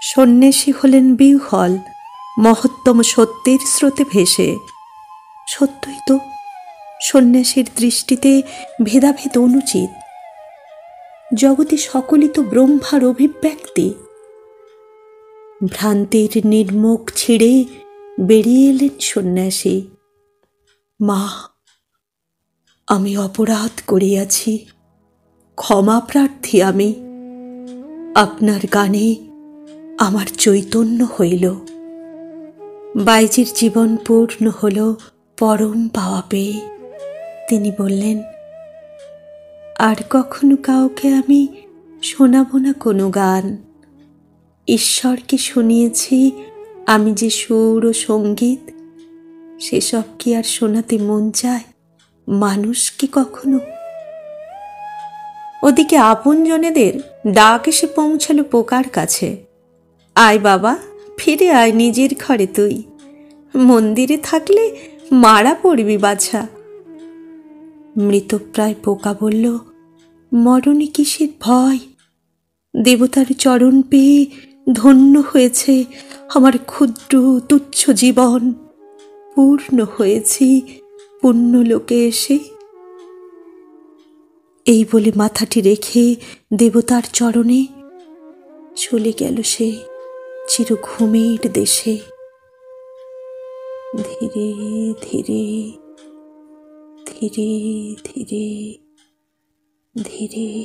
সন্ন্যাসী হলেন বিহ্বল মহত্তম সত্যের স্রোতে ভেসে। সত্যই তো, সন্ন্যাসীর দৃষ্টিতে ভেদাভেদ অনুচিত। জগতে সকলই তো ব্রহ্মার অভিব্যক্তি। ভ্রান্তির নির্মুখ ছিঁড়ে বেরিয়ে এলেন সন্ন্যাসী। মা, আমি অপরাধ করিয়াছি, ক্ষমা প্রার্থী আমি। আপনার গানে আমার চৈতন্য হইল। বাইজির জীবন পূর্ণ হল পরম পাওয়া পেয়ে। তিনি বললেন, আর কখনো কাউকে আমি শোনাব না কোনো গান। ঈশ্বরকে শুনিয়েছি আমি যে সুর ও সঙ্গীত, সেসব কি আর শোনাতে মন চায় মানুষকে কখনো? ওদিকে আপনজনেদের ডাক এসে পৌঁছালো পোকার কাছে। আয় বাবা, ফিরে আয় নিজের ঘরে তুই। মন্দিরে থাকলে মারা পড়বি বাছা। মৃতপ্রায় পোকা বলল, মরণে কিসের ভয়? দেবতার চরণ পেয়ে ধন্য হয়েছে আমার ক্ষুদ্র তুচ্ছ জীবন। পূর্ণ হয়েছি পুণ্যলোকে এসে। এই বলে মাথাটি রেখে দেবতার চরণে চলে গেল সে চির ঘুমের দেশে। ধীরে ধীরে ধীরে ধীরে ধীরে